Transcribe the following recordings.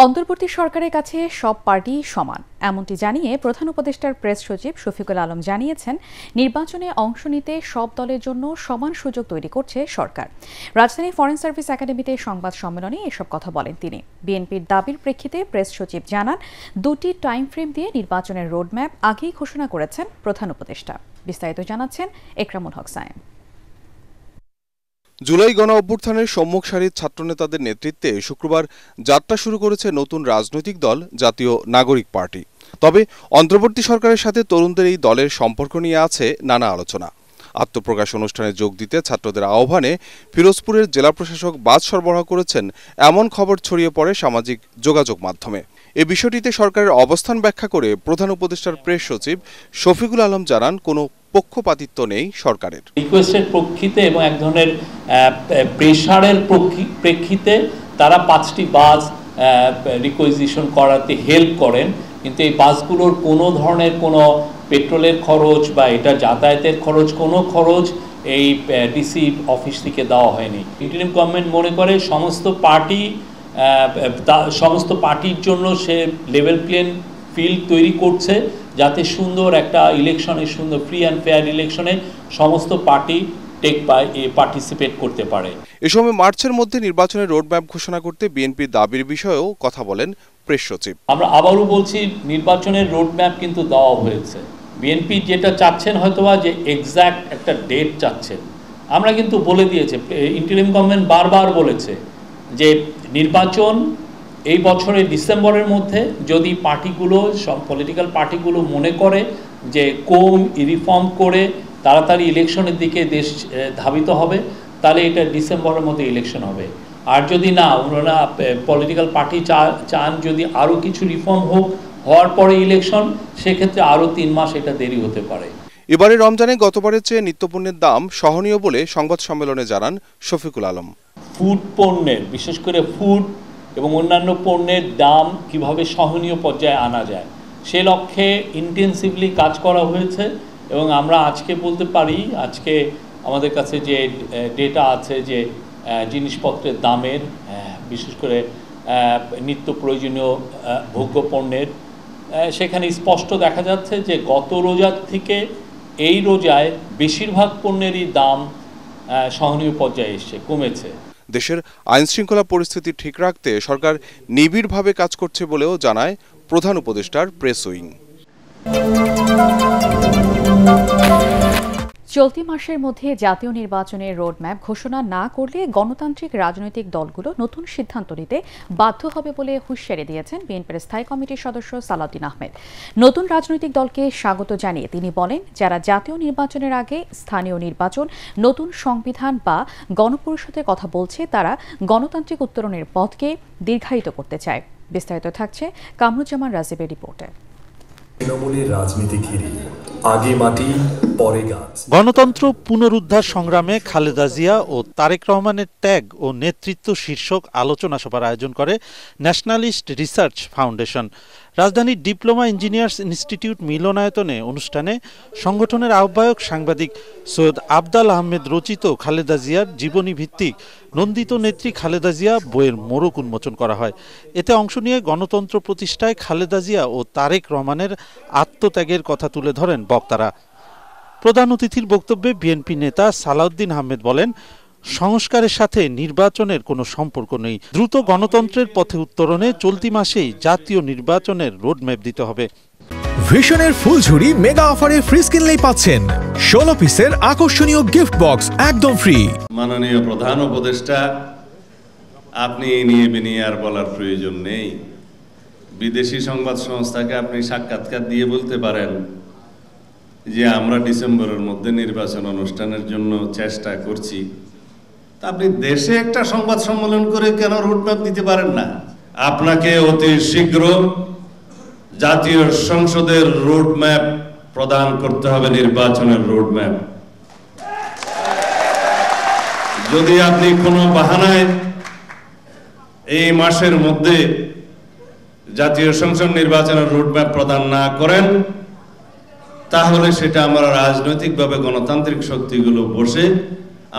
অন্তর্বর্তী সরকারের কাছে সব পার্টি সমান, এমনটি জানিয়ে প্রধান উপদেষ্টার প্রেস সচিব শফিকুল আলম জানিয়েছেন, নির্বাচনে অংশ নিতে সব দলের জন্য সমান সুযোগ তৈরি করছে সরকার। রাজধানী ফরেন সার্ভিস একাডেমিতে সংবাদ সম্মেলনে এসব কথা বলেন তিনি। বিএনপির দাবির প্রেক্ষিতে প্রেস সচিব জানান, দুটি টাইম ফ্রেম দিয়ে নির্বাচনের রোডম্যাপ আগেই ঘোষণা করেছেন প্রধান উপদেষ্টা। বিস্তারিত জানাচ্ছেন একরামুল হক সায়েম। জুলাই গণ অভ্যুত্থানের সম্মুখ সারির ছাত্রনেতাদের নেতৃত্বে শুক্রবার যাত্রা শুরু করেছে নতুন রাজনৈতিক দল জাতীয় নাগরিক পার্টি। তবে অন্তর্বর্তী সরকারের সাথে তরুণদের এই দলের সম্পর্ক নিয়ে আছে নানা আলোচনা। আত্মপ্রকাশ অনুষ্ঠানে যোগ দিতে ছাত্রদের আহ্বানে ফিরোজপুরের জেলা প্রশাসক বাস সরবরাহ করেছেন, এমন খবর ছড়িয়ে পড়ে সামাজিক যোগাযোগ মাধ্যমে। এ বিষয়টিতে সরকারের অবস্থান ব্যাখ্যা করে প্রধান উপদেষ্টার প্রেস সচিব শফিকুল আলম জানান, কোনো পক্ষপাতিত্ব নেই সরকারের। রিকোয়েস্টের প্রেক্ষিতে এবং এক ধরনের প্রেশারের প্রেক্ষিতে তারা 5টি বাস রিকুইজিশন করাতে হেল্প করেন, কিন্তু এই বাসগুলোর কোনো ধরনের কোনো পেট্রোলের খরচ বা এটা যাতায়াতের খরচ, কোনো খরচ এই ডিসি অফিস থেকে দেওয়া হয়নি। ইন্টারিম গভর্নমেন্ট মনে করে সমস্ত পার্টির জন্য সে লেভেল প্লেইং ফিল্ড তৈরি করছে, যাতে সুন্দর একটা ইলেকশনে, সুন্দর ফ্রি অ্যান্ড ফেয়ার ইলেকশনে সমস্ত পার্টি পার্টিসিপেট করতে পারে। এ সময় মার্চের মধ্যে নির্বাচনের রোডম্যাপ ঘোষণা করতে বিএনপির দাবির বিষয়েও কথা বলেন প্রেস সচিব। আমরা আবারও বলছি, নির্বাচনের রোডম্যাপ কিন্তু দেওয়া হয়েছে। বিএনপি যেটা চাচ্ছেন হয়তোবা যে এক্স্যাক্ট একটা ডেট চাচ্ছেন, আমরা কিন্তু বলে দিয়েছে, ইন্টারিম গভর্নমেন্ট বারবার বলেছে যে নির্বাচন এই বছরের ডিসেম্বরের মধ্যে, যদি পার্টিগুলো, সব পলিটিক্যাল পার্টিগুলো মনে করে যে রিফর্ম করে তাড়াতাড়ি ইলেকশনের দিকে দেশ ধাবিত হবে, তাহলে এটা ডিসেম্বরের মধ্যে ইলেকশন হবে। আর যদি না, ওনারা পলিটিক্যাল পার্টি চান যদি আরও কিছু রিফর্ম হওয়ার পরে ইলেকশন, সেক্ষেত্রে আরও 3 মাস এটা দেরি হতে পারে। এবারে রমজানে গতবারের চেয়ে নিত্যপণ্যের দাম সহনীয় বলে সংবাদ সম্মেলনে জানান শফিকুল আলম। ফুড পণ্যের, বিশেষ করে ফুড এবং অন্যান্য পণ্যের দাম কিভাবে সহনীয় পর্যায়ে আনা যায়, সে লক্ষ্যে ইন্টেন্সিভলি কাজ করা হয়েছে। এবং আমরা আজকে বলতে পারি, আজকে আমাদের কাছে যে ডেটা আছে যে জিনিসপত্রের দামের, বিশেষ করে নিত্য প্রয়োজনীয় ভোগ্য পণ্যের, সেখানে স্পষ্ট দেখা যাচ্ছে যে গত রোজার থেকে এই রোজায় বেশিরভাগ পণ্যেরই দাম সহনীয় পর্যায়ে এসছে, কমেছে। দেশের আইনশৃঙ্খলা পরিস্থিতি ঠিক রাখতে সরকার নিবিড়ভাবে কাজ করছে বলেও জানায় প্রধান উপদেষ্টার প্রেস উইং। চলতি মাসের মধ্যে জাতীয় নির্বাচনের রোডম্যাপ ঘোষণা না করলে গণতান্ত্রিক রাজনৈতিক দলগুলো নতুন সিদ্ধান্ত নিতে বাধ্য হবে বলে হুঁশিয়ারি দিয়েছেন বিএনপির স্থায়ী কমিটির সদস্য সালাউদ্দিন আহমেদ। নতুন রাজনৈতিক দলকে স্বাগত জানিয়ে তিনি বলেন, যারা জাতীয় নির্বাচনের আগে স্থানীয় নির্বাচন, নতুন সংবিধান বা গণপরিষদের কথা বলছে, তারা গণতান্ত্রিক উত্তরণের পথকে দীর্ঘায়িত করতে চায়। বিস্তারিত থাকছে কামরুজ্জামান রাজীবের রিপোর্টে। গণতন্ত্র পুনরুদ্ধার সংগ্রামে খালেদা জিয়া ও তারেক রহমানের ত্যাগ ও নেতৃত্ব শীর্ষক আলোচনা সভার আয়োজন করে ন্যাশনালিস্ট রিসার্চ ফাউন্ডেশন। রাজধানীর ডিপ্লোমা ইঞ্জিনিয়ার্স ইনস্টিটিউট মিলনায়তনে অনুষ্ঠানে সংগঠনের আহ্বায়ক সাংবাদিক সৈয়দ আবদাল আহমেদ রচিত খালেদা জিয়ার জীবনী ভিত্তিক নন্দিত নেত্রী খালেদা জিয়া বইয়ের মোড়ক উন্মোচন করা হয়। এতে অংশ নিয়ে গণতন্ত্র প্রতিষ্ঠায় খালেদা জিয়া ও তারেক রহমানের আত্মত্যাগের কথা তুলে ধরেন বক্তারা। প্রধান অতিথির বক্তব্যে বিএনপি নেতা সালাউদ্দিন আহমেদ বলেন, সংস্কারের সাথে নির্বাচনের কোনো সম্পর্ক নেই। দ্রুত গণতন্ত্রের পথে উত্তরণে চলতি মাসেই জাতীয় নির্বাচনের রোডম্যাপ দিতে হবে। ভিশনের ফুলঝুরি মেগা অফারে ফ্রিজ কিনলেই পাচ্ছেন 16 পিসের আকর্ষণীয় গিফট বক্স একদম ফ্রি। মাননীয় প্রধান উপদেষ্টা, আপনি এই নিয়ে বিনিয়ে আর বলার প্রয়োজন নেই। বিদেশি সংবাদ সংস্থাকে আপনি সাক্ষাৎকার দিয়ে বলতে পারেন যে আমরা ডিসেম্বরের মধ্যে নির্বাচন অনুষ্ঠানের জন্য চেষ্টা করছি। তা আপনি দেশে একটা সংবাদ সম্মেলন করে কেন রোডম্যাপ দিতে পারেন না? আপনাকে অতি শীঘ্র জাতীয় সংসদের রোডম্যাপ প্রদান করতে হবে, নির্বাচনের রোডম্যাপ। যদি আপনি কোনো বাহানায় এই মাসের মধ্যে জাতীয় সংসদ নির্বাচনের রোডম্যাপ প্রদান না করেন, তাহলে সেটা আমরা রাজনৈতিকভাবে গণতান্ত্রিক শক্তিগুলো বসে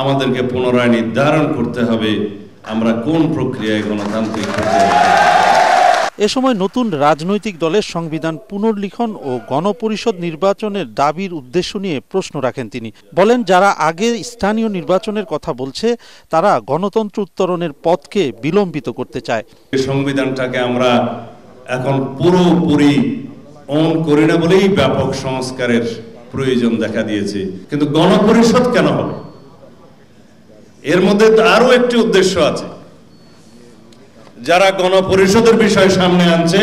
আমাদেরকে পুনরায় নির্ধারণ করতে হবে আমরা কোন প্রক্রিয়ায় গণতান্ত্রিক প্রক্রিয়া। এ সময় নতুন রাজনৈতিক দলের সংবিধান পুনর্লিখন ও গণপরিষদ নির্বাচনের দাবির উদ্দেশ্য নিয়ে প্রশ্ন রাখেন তিনি। বলেন, যারা আগে স্থানীয় নির্বাচনের কথা বলছে তারা গণতন্ত্র উত্তরণের পথকে বিলম্বিত করতে চায়। এই সংবিধানটাকে আমরা এখন পুরোপুরি অন করি না বলেই ব্যাপক সংস্কারের প্রয়োজন দেখা দিয়েছে। কিন্তু গণপরিষদ কেন হবে? এর মধ্যে আরো একটি উদ্দেশ্য আছে। যারা গণপরিষদের বিষয় সামনে আনছে,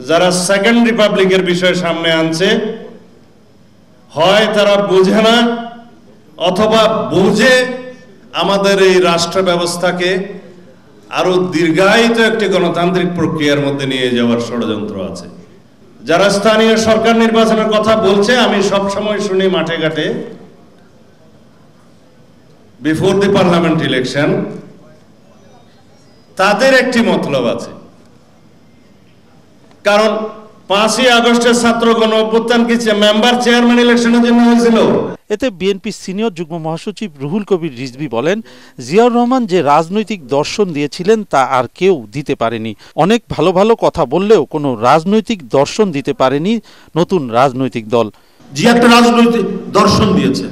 যারা সেকেন্ড রিপাবলিকের বিষয় সামনে আনছে, হয় তারা বোঝে না অথবা বুঝে আমাদের এই রাষ্ট্র ব্যবস্থাকে আরো দীর্ঘায়িত একটি গণতান্ত্রিক প্রক্রিয়ার মধ্যে নিয়ে যাওয়ার ষড়যন্ত্র আছে। যারা স্থানীয় সরকার নির্বাচনের কথা বলছে, আমি সব সময় শুনি মাঠে ঘাটে বিফোর দি পার্লামেন্ট ইলেকশন, তাদের একটি মতলব আছে। কারণ 5ই আগস্টের ছাত্র গণ অভ্যুত্থান কি মেম্বার চেয়ারম্যান ইলেকশনের জন্য হয়েছিল? এতে বিএনপি সিনিয়র যুগ্ম মহাসচিব রুহুল কবির রিজভী বলেন, জিয়াউর রহমান যে রাজনৈতিক দর্শন দিয়েছিলেন তা আর কেউ দিতে পারেনি। অনেক ভালো ভালো কথা বললেও কোনো রাজনৈতিক দর্শন দিতে পারেনি নতুন রাজনৈতিক দল। যে একটা রাজনৈতিক দর্শন দিয়েছে,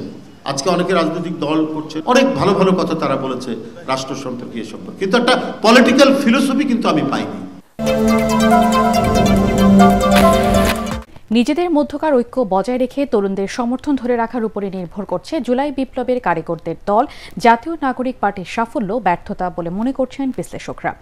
আজকে অনেকে রাজনৈতিক দল করছে, অনেক ভালো ভালো কথা তারা বলেছে রাষ্ট্র সম্পর্কে, এ সম্পর্কে, কিন্তু একটা পলিটিক্যাল ফিলোসফি কিন্তু আমি পাইনি। নিজেদের মধ্যকার ঐক্য বজায় রেখে তরুণদের সমর্থন ধরে রাখার উপরে নির্ভর করছে জুলাই বিপ্লবের কারিগরদের দল জাতীয় নাগরিক পার্টির সাফল্য ব্যর্থতা বলে মনে করছেন বিশ্লেষকরা।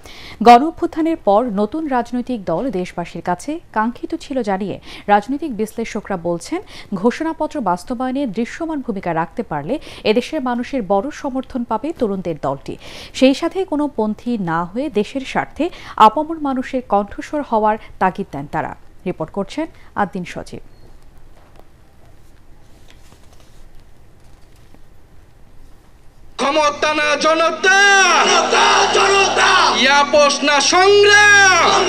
গণ অভ্যুত্থানের পর নতুন রাজনৈতিক দল দেশবাসীর কাছে কাঙ্ক্ষিত ছিল জানিয়ে রাজনৈতিক বিশ্লেষকরা বলছেন, ঘোষণাপত্র বাস্তবায়নে দৃশ্যমান ভূমিকা রাখতে পারলে এদেশের মানুষের বড় সমর্থন পাবে তরুণদের দলটি। সেই সাথে কোনো পন্থী না হয়ে দেশের স্বার্থে আপামর মানুষের কণ্ঠস্বর হওয়ার তাগিদ দেন তারা। রিপোর্ট করছেন আদ্দিন সজীব। ক্ষমতা না জনতা, জনতা ইয়াপস না সংগ্রাম।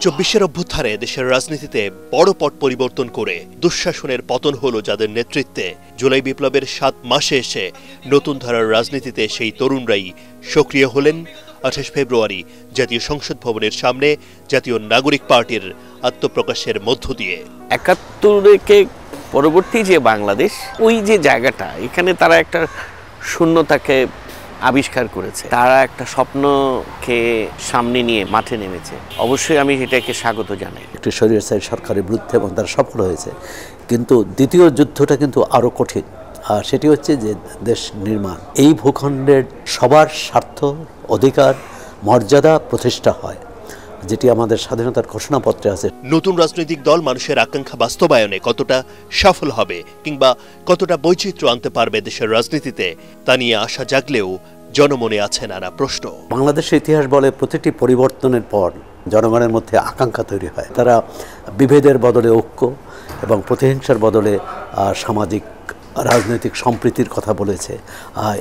24-এর অভ্যুত্থানে দেশের রাজনীতিতে বড় পট পরিবর্তন করে দুঃশাসনের পতন হলো যাদের নেতৃত্বে। জুলাই বিপ্লবের 7 মাসে এসে নতুন ধারার রাজনীতিতে সেই তরুণরাই সক্রিয় হলেন। 28 ফেব্রুয়ারি জাতীয় সংসদ ভবনের সামনে জাতীয় নাগরিক পার্টির আত্মপ্রকাশের মধ্য দিয়ে 71-কে পরবর্তী যে বাংলাদেশ, ওই যে জায়গাটা, এখানে তারা একটা শূন্যতাকে আবিষ্কার করেছে। তারা একটা স্বপ্নকে সামনে নিয়ে মাঠে নেমেছে। অবশ্যই আমি এটাকে স্বাগত জানাই। একটি স্বৈরাচারী সরকারের বিরুদ্ধে এবং তারা সফল হয়েছে, কিন্তু দ্বিতীয় যুদ্ধটা কিন্তু আরো কঠিন। আর সেটি হচ্ছে যে দেশ নির্মাণ। এই ভূখণ্ডের সবার স্বার্থ, অধিকার, মর্যাদা প্রতিষ্ঠা হয়, যেটি আমাদের স্বাধীনতার ঘোষণাপত্রে আছে। নতুন রাজনৈতিক দল মানুষের আকাঙ্ক্ষা বাস্তবায়নে কতটা সফল হবে কিংবা কতটা বৈচিত্র্য আনতে পারবে দেশের রাজনীতিতে, তা নিয়ে আশা জাগলেও জনমনে আছে নানা প্রশ্ন। বাংলাদেশের ইতিহাস বলে প্রতিটি পরিবর্তনের পর জনগণের মধ্যে আকাঙ্ক্ষা তৈরি হয়। তারা বিভেদের বদলে ঐক্য এবং প্রতিহিংসার বদলে সামাজিক রাজনৈতিক সম্প্রীতির কথা বলেছে।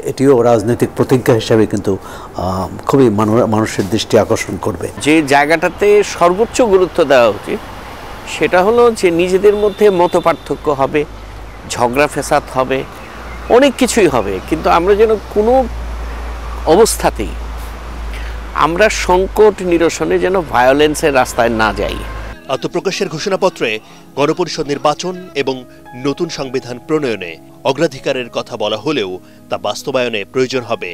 এটিও রাজনৈতিক প্রতিজ্ঞা হিসাবে কিন্তু খুবই মানুষের দৃষ্টি আকর্ষণ করবে। যে জায়গাটাতে সর্বোচ্চ গুরুত্ব দেওয়া উচিত সেটা হলো যে নিজেদের মধ্যে মতপার্থক্য হবে, ঝগড়া ফেসাদ হবে, অনেক কিছুই হবে, কিন্তু আমরা যেন কোনো অবস্থাতেই আমরা সংকট নিরসনে যেন ভায়োলেন্সের রাস্তায় না যাই। আত্মপ্রকাশের ঘোষণাপত্রে গণপরিষদ নির্বাচন এবং নতুন সংবিধান প্রণয়নে অগ্রাধিকারের কথা বলা হলেও তা বাস্তবায়নে প্রয়োজন হবে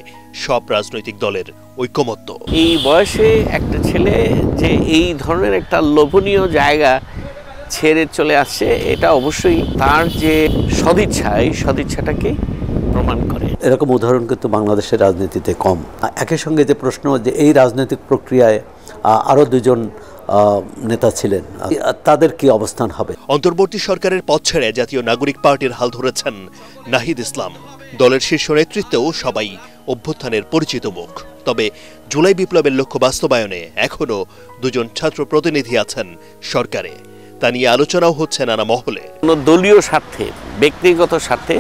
সব রাজনৈতিক দলের ঐকমত্য। এই বয়সে একটা ছেলে যে এই ধরনের একটা লোভনীয় জায়গা ছেড়ে চলে আসছে, এটা অবশ্যই তার যে সদিচ্ছা, এই সদিচ্ছাটাকে প্রমাণ করে। এরকম উদাহরণ কিন্তু বাংলাদেশের রাজনীতিতে কম। একই সঙ্গে যে প্রশ্ন, যে এই রাজনৈতিক প্রক্রিয়ায় আরও দুজন নেতা ছিলেন, তাদের কি অবস্থান হবে? অন্তর্বর্তী সরকারের পথ ছেড়ে জাতীয় নাগরিক পার্টির হাল ধরেছেন নাহিদ ইসলাম। দলের শীর্ষ নেতৃত্বেও সবাই অভ্যুত্থানের পরিচিত মুখ। তবে জুলাই বিপ্লবের লক্ষ্য বাস্তবায়নে এখনো দুজন ছাত্র প্রতিনিধি আছেন সরকারে। তা নিয়ে আলোচনাও হচ্ছে নানা মহলে। কোনো দলীয় স্বার্থে, ব্যক্তিগত স্বার্থে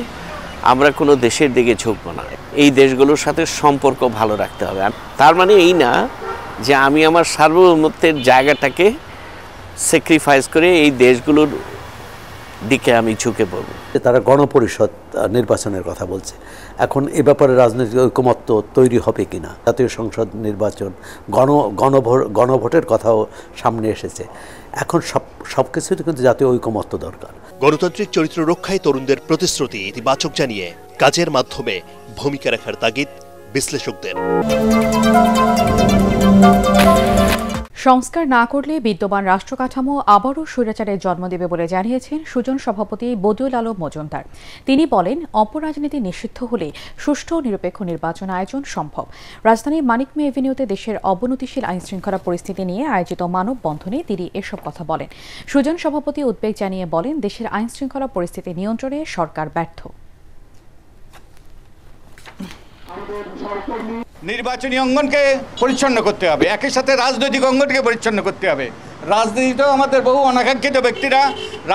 আমরা কোনো দেশের দিকে ঝুঁকবো না। এই দেশগুলোর সাথে সম্পর্ক ভালো রাখতে হবে। তার মানে এই না যে আমি আমার সার্বভৌমত্বের জায়গাটাকে স্যাক্রিফাইস করে এই দেশগুলোর দিকে আমি ঝুঁকে পড়ব। তারা গণপরিষদ নির্বাচনের কথা বলছে। এখন এ ব্যাপারে রাজনৈতিক ঐকমত্য তৈরি হবে কিনা, জাতীয় সংসদ নির্বাচন, গণভোটের কথাও সামনে এসেছে। এখন সব কিছুতে কিন্তু জাতীয় ঐকমত্য দরকার। গণতান্ত্রিক চরিত্র রক্ষায় তরুণদের প্রতিশ্রুতি ইতিবাচক জানিয়ে কাজের মাধ্যমে ভূমিকা রাখার তাগিদ বিশ্লেষকদের। সংস্কার না করলে বিদ্যমান রাষ্ট্রকাঠামো আবারও স্বৈরাচারের জন্ম দেবে বলে জানিয়েছেন সুজন সভাপতি বদিউল আলম মজুমদার। তিনি বলেন, অপরাজনীতি নিষিদ্ধ হলে সুষ্ঠু ও নিরপেক্ষ নির্বাচন আয়োজন সম্ভব। রাজধানীর মানিক মে এভিনিউতে দেশের অবনতিশীল আইনশৃঙ্খলা পরিস্থিতি নিয়ে আয়োজিত মানববন্ধনে তিনি এসব কথা বলেন। সুজন সভাপতি উদ্বেগ জানিয়ে বলেন, দেশের আইনশৃঙ্খলা পরিস্থিতি নিয়ন্ত্রণে সরকার ব্যর্থ। নির্বাচনী অঙ্গনকে পরিচ্ছন্ন করতে হবে, একই সাথে রাজনৈতিক অঙ্গনকে পরিচ্ছন্ন করতে হবে। রাজনীতিতেও আমাদের বহু অনাকাঙ্ক্ষিত ব্যক্তিরা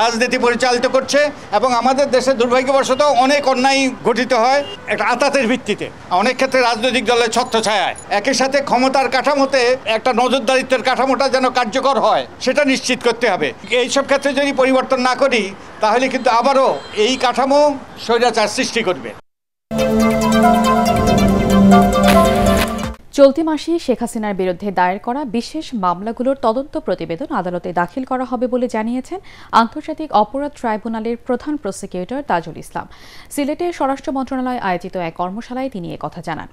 রাজনীতি পরিচালিত করছে এবং আমাদের দেশে দুর্ভাগ্যবশত অনেক অন্যায় গঠিত হয় একটা আতাতের ভিত্তিতে, অনেক ক্ষেত্রে রাজনৈতিক দলের ছত্রছায়ায়। একই সাথে ক্ষমতার কাঠামোতে একটা নজরদারিত্বের কাঠামোটা যেন কার্যকর হয় সেটা নিশ্চিত করতে হবে। এইসব ক্ষেত্রে যদি পরিবর্তন না করি তাহলে কিন্তু আবারও এই কাঠামো স্বৈরাচার সৃষ্টি করবে। চলতি মাসে শেখ হাসিনার বিরুদ্ধে দায়ের করা বিশেষ মামলাগুলোর তদন্ত প্রতিবেদন আদালতে দাখিল করা হবে বলে জানিয়েছেন আন্তর্জাতিক অপরাধ ট্রাইব্যুনালের প্রধান প্রসিকিউটর তাজুল ইসলাম। সিলেটে স্বরাষ্ট্র মন্ত্রণালয় আয়োজিত এক কর্মশালায় তিনি একথা জানান।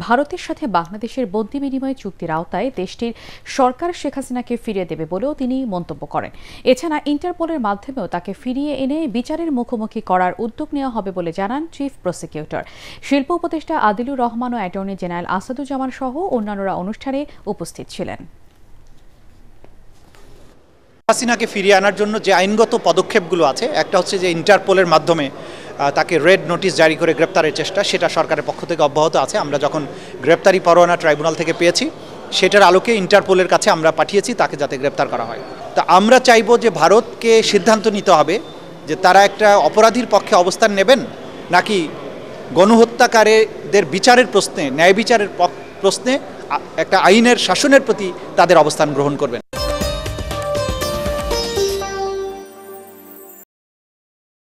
ভারতের সাথে বাংলাদেশের বন্দি বিনিময় চুক্তির আওতায় দেশটির সরকার শেখ হাসিনাকে ফিরিয়ে দেবে বলেও তিনি মন্তব্য করেন। এছাড়া ইন্টারপোলের মাধ্যমেও তাকে ফিরিয়ে এনে বিচারের মুখোমুখি করার উদ্যোগ নেওয়া হবে বলে জানান চিফ প্রসিকিউটর। শিল্প উপদেষ্টা আদিলুর রহমান ও অ্যাটর্নি জেনারেল আসাদুজ্জামান সহ অন্যান্যরা অনুষ্ঠানে উপস্থিত ছিলেন। হাসিনাকে ফিরিয়ে আনার জন্য যে আইনগত পদক্ষেপগুলো আছে, একটা হচ্ছে যে ইন্টারপোলের মাধ্যমে তাকে রেড নোটিশ জারি করে গ্রেপ্তারের চেষ্টা, সেটা সরকারের পক্ষ থেকে অব্যাহত আছে। আমরা যখন গ্রেপ্তারি পরোয়ানা ট্রাইব্যুনাল থেকে পেয়েছি সেটার আলোকে ইন্টারপোলের কাছে আমরা পাঠিয়েছি তাকে যাতে গ্রেপ্তার করা হয়। তা আমরা চাইব যে ভারতকে সিদ্ধান্ত নিতে হবে যে তারা একটা অপরাধীর পক্ষে অবস্থান নেবেন নাকি গণহত্যাকারীদের বিচারের প্রশ্নে, ন্যায় বিচারের প্রশ্নে একটা আইনের শাসনের প্রতি তাদের অবস্থান গ্রহণ করবেন।